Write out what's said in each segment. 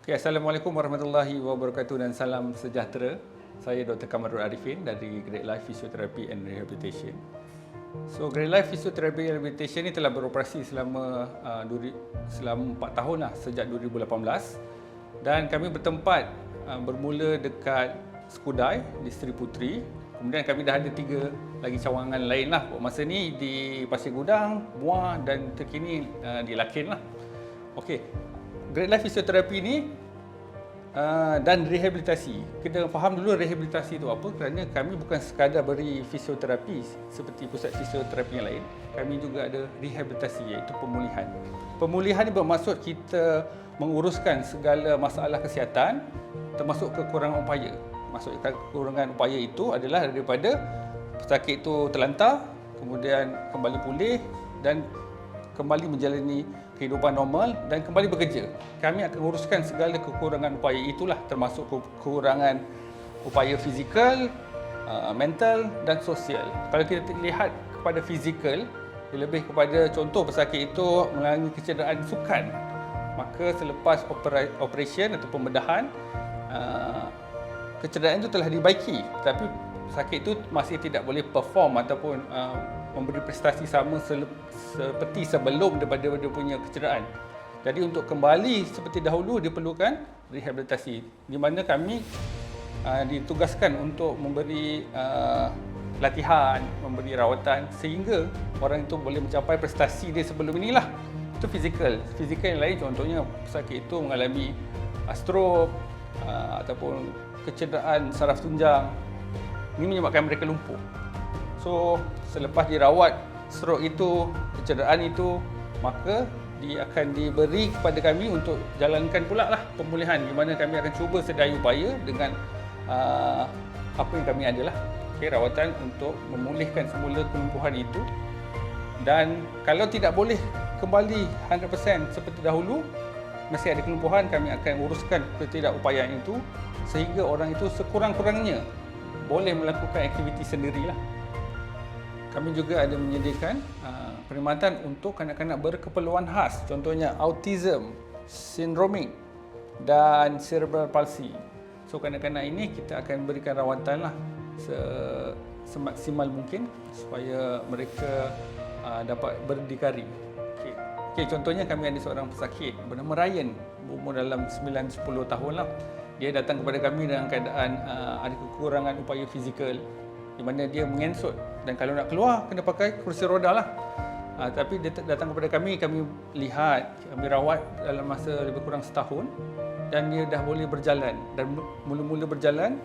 Okay, Assalamualaikum warahmatullahi wabarakatuh dan salam sejahtera. Saya Dr. Kamarul Arifin dari Great Life Physiotherapy and Rehabilitation. So, Great Life Physiotherapy and Rehabilitation ini telah beroperasi selama 4 tahun lah, sejak 2018. Dan kami bertempat bermula dekat Skudai di Seri Puteri. Kemudian kami dah ada 3 lagi cawangan lain lah. Masa ni di Pasir Gudang, Muar dan terkini di Lakin lah. Okey. Great Life Physiotherapy ni dan rehabilitasi. Kita faham dulu rehabilitasi itu apa, kerana kami bukan sekadar beri fisioterapi seperti pusat fisioterapi yang lain. Kami juga ada rehabilitasi, iaitu pemulihan. Pemulihan ini bermaksud kita menguruskan segala masalah kesihatan termasuk kekurangan upaya. Maksud kekurangan upaya itu adalah daripada pesakit itu terlantar, kemudian kembali pulih dan kembali menjalani kehidupan normal dan kembali bekerja. Kami akan uruskan segala kekurangan upaya itulah, termasuk kekurangan upaya fizikal, mental dan sosial. Kalau kita lihat kepada fizikal, lebih kepada contoh pesakit itu mengalami kecederaan sukan, maka selepas operation atau pembedahan, kecederaan itu telah dibaiki, tapi pesakit itu masih tidak boleh perform ataupun memberi prestasi sama seperti sebelum daripada dia punya kecederaan. Jadi untuk kembali seperti dahulu diperlukan rehabilitasi, di mana kami ditugaskan untuk memberi latihan, memberi rawatan sehingga orang itu boleh mencapai prestasi dia sebelum inilah. Itu fizikal. Fizikal yang lain contohnya pesakit itu mengalami stroke ataupun kecederaan saraf tunjang. Ini menyebabkan mereka lumpuh. So, selepas dirawat stroke itu, kecederaan itu, maka dia akan diberi kepada kami untuk jalankan pula lah pemulihan, di mana kami akan cuba sedaya upaya dengan apa yang kami adalah. Okay, rawatan untuk memulihkan semula kelumpuhan itu. Dan kalau tidak boleh kembali 100% seperti dahulu, masih ada kelumpuhan, kami akan uruskan ketidakupayaan itu sehingga orang itu sekurang-kurangnya boleh melakukan aktiviti sendirilah. Kami juga ada menyediakan perkhidmatan untuk kanak-kanak berkeperluan khas, contohnya autism, sindromik dan cerebral palsy. So kanak-kanak ini kita akan berikan rawatan lah semaksimal mungkin supaya mereka dapat berdikari. Okay, contohnya kami ada seorang pesakit bernama Ryan, berumur dalam 9-10 tahun lah. Dia datang kepada kami dengan keadaan ada kekurangan upaya fizikal, di mana dia mengesot dan kalau nak keluar kena pakai kerusi roda lah. Tapi dia datang kepada kami lihat, kami rawat dalam masa lebih kurang setahun dan dia dah boleh berjalan dan mula-mula berjalan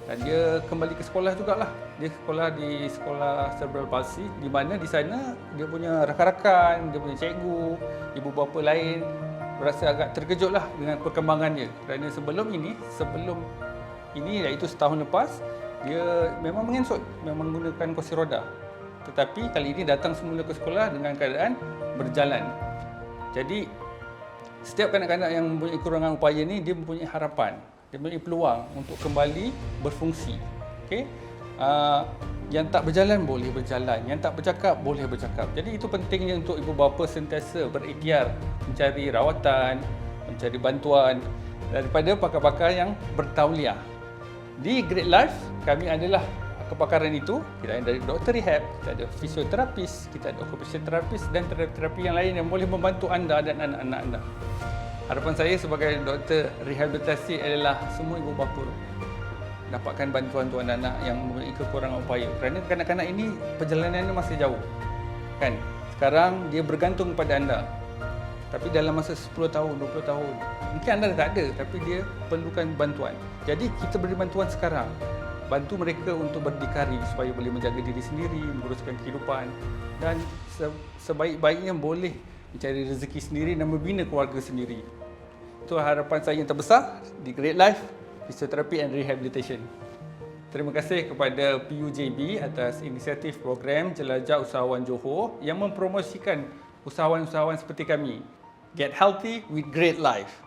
dan dia kembali ke sekolah jugalah. Dia sekolah di sekolah cerebral palsy, di mana di sana dia punya rakan-rakan, dia punya cikgu, ibu bapa lain berasa agak terkejutlah dengan perkembangan dia. Kerana sebelum ini iaitu setahun lepas, dia memang mengesot, memang menggunakan kursi roda. Tetapi kali ini datang semula ke sekolah dengan keadaan berjalan. Jadi setiap kanak-kanak yang mempunyai kekurangan upaya ni, dia mempunyai harapan, dia mempunyai peluang untuk kembali berfungsi. Okey. Yang tak berjalan boleh berjalan, yang tak bercakap boleh bercakap. Jadi itu pentingnya untuk ibu bapa sentiasa berikhtiar mencari rawatan, mencari bantuan daripada pakar-pakar yang bertauliah. Di Great Life kami adalah kepakaran itu. Kita ada dari doktor rehab, kita ada fisioterapis, kita ada occupational therapist dan terapi yang lain yang boleh membantu anda dan anak-anak anda. Harapan saya sebagai doktor rehabilitasi adalah semua ibu bapa dapatkan bantuan untuk anak-anak yang mempunyai kekurangan upaya. Kerana kanak-kanak ini perjalanannya masih jauh. Kan? Sekarang dia bergantung kepada anda. Tapi dalam masa 10 tahun, 20 tahun, mungkin anda dah tak ada, tapi dia perlukan bantuan. Jadi kita beri bantuan sekarang. Bantu mereka untuk berdikari supaya boleh menjaga diri sendiri, menguruskan kehidupan dan sebaik-baiknya boleh mencari rezeki sendiri dan membina keluarga sendiri. Itu harapan saya yang terbesar di Great Life Physiotherapy and Rehabilitation. Terima kasih kepada PUJB atas inisiatif program Jelajah Usahawan Johor yang mempromosikan usahawan-usahawan seperti kami. Get healthy with Great Life.